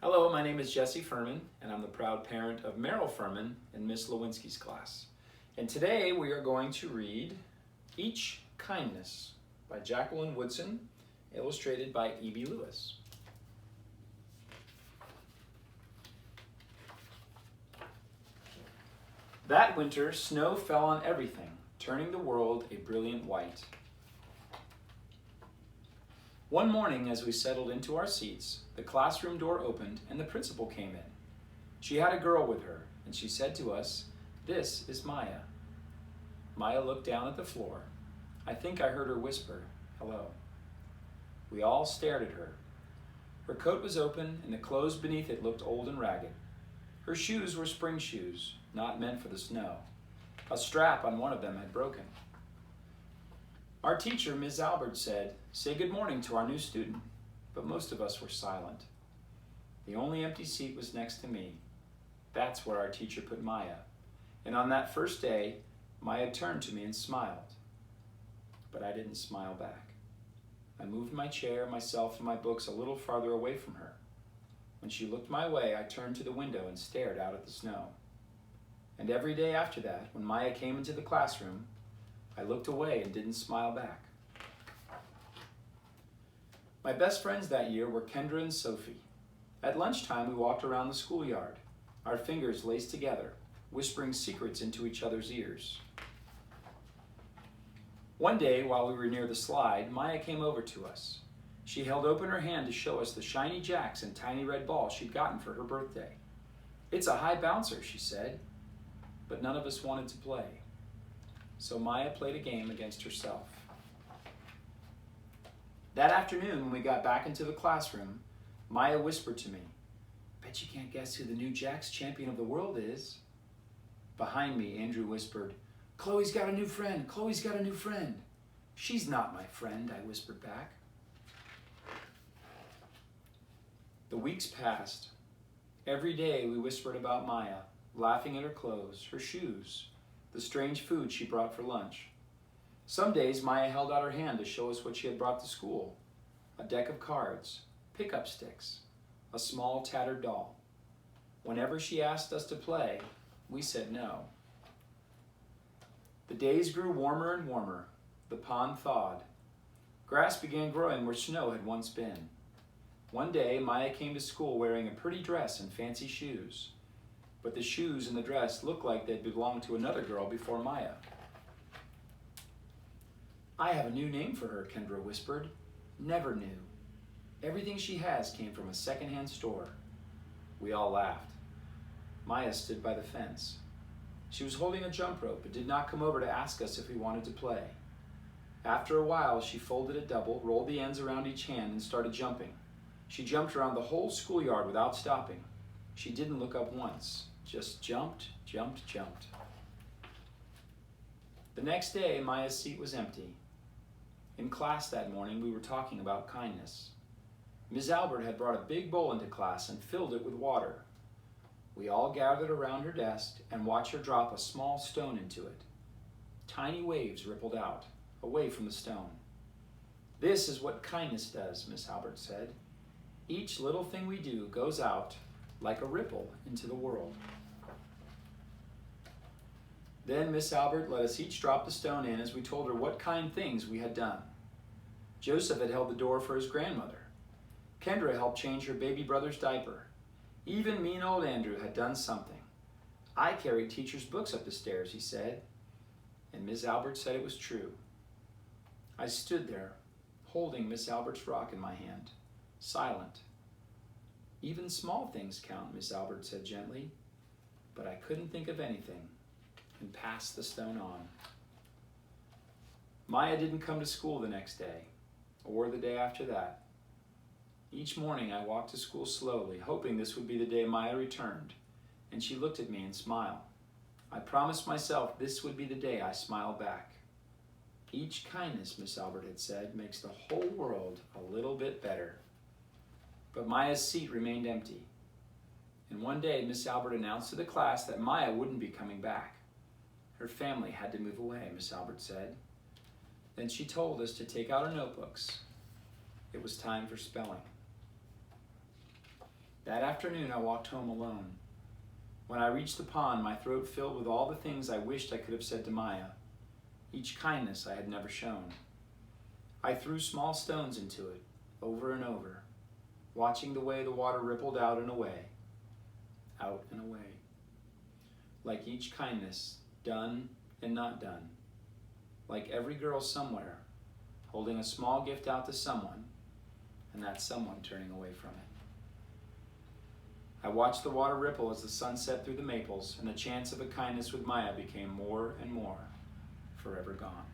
Hello, my name is Jesse Furman, and I'm the proud parent of Meryl Furman in Miss Lewinsky's class. And today we are going to read Each Kindness by Jacqueline Woodson, illustrated by E.B. Lewis. That winter, snow fell on everything, turning the world a brilliant white. One morning, as we settled into our seats, the classroom door opened and the principal came in. She had a girl with her, and she said to us, "This is Maya." Maya looked down at the floor. I think I heard her whisper, "Hello." We all stared at her. Her coat was open, and the clothes beneath it looked old and ragged. Her shoes were spring shoes, not meant for the snow. A strap on one of them had broken. Our teacher, Ms. Albert, said, "Say good morning to our new student," but most of us were silent. The only empty seat was next to me. That's where our teacher put Maya. And on that first day, Maya turned to me and smiled. But I didn't smile back. I moved my chair, myself, and my books a little farther away from her. When she looked my way, I turned to the window and stared out at the snow. And every day after that, when Maya came into the classroom, I looked away and didn't smile back. My best friends that year were Kendra and Sophie. At lunchtime, we walked around the schoolyard, our fingers laced together, whispering secrets into each other's ears. One day, while we were near the slide, Maya came over to us. She held open her hand to show us the shiny jacks and tiny red balls she'd gotten for her birthday. "It's a high bouncer," she said, but none of us wanted to play. So Maya played a game against herself. That afternoon, when we got back into the classroom, Maya whispered to me, "Bet you can't guess who the new Jacks champion of the world is." Behind me, Andrew whispered, "Chloe's got a new friend, Chloe's got a new friend." "She's not my friend," I whispered back. The weeks passed. Every day we whispered about Maya, laughing at her clothes, her shoes, the strange food she brought for lunch. Some days Maya held out her hand to show us what she had brought to school: a deck of cards, pickup sticks, a small tattered doll. Whenever she asked us to play, we said no. The days grew warmer and warmer. The pond thawed. Grass began growing where snow had once been. One day, Maya came to school wearing a pretty dress and fancy shoes. But the shoes and the dress looked like they'd belonged to another girl before Maya. "I have a new name for her," Kendra whispered. "Never new. Everything she has came from a secondhand store." We all laughed. Maya stood by the fence. She was holding a jump rope but did not come over to ask us if we wanted to play. After a while, she folded it double, rolled the ends around each hand, and started jumping. She jumped around the whole schoolyard without stopping. She didn't look up once, just jumped, jumped, jumped. The next day, Maya's seat was empty. In class that morning, we were talking about kindness. Ms. Albert had brought a big bowl into class and filled it with water. We all gathered around her desk and watched her drop a small stone into it. Tiny waves rippled out, away from the stone. "This is what kindness does," Ms. Albert said. "Each little thing we do goes out like a ripple into the world." Then Miss Albert let us each drop the stone in as we told her what kind things we had done. Joseph had held the door for his grandmother. Kendra helped change her baby brother's diaper. Even mean old Andrew had done something. "I carried teacher's books up the stairs," he said. And Miss Albert said it was true. I stood there, holding Miss Albert's rock in my hand, silent. "Even small things count," Miss Albert said gently. But I couldn't think of anything, and passed the stone on. Maya didn't come to school the next day, or the day after that. Each morning I walked to school slowly, hoping this would be the day Maya returned, and she looked at me and smiled. I promised myself this would be the day I smiled back. "Each kindness," Miss Albert had said, "makes the whole world a little bit better." But Maya's seat remained empty. And one day, Miss Albert announced to the class that Maya wouldn't be coming back. Her family had to move away, Miss Albert said. Then she told us to take out our notebooks. It was time for spelling. That afternoon I walked home alone. When I reached the pond, my throat filled with all the things I wished I could have said to Maya, each kindness I had never shown. I threw small stones into it, over and over, watching the way the water rippled out and away, like each kindness, done and not done, like every girl somewhere, holding a small gift out to someone, and that someone turning away from it. I watched the water ripple as the sun set through the maples, and the chance of a kindness with Maya became more and more, forever gone.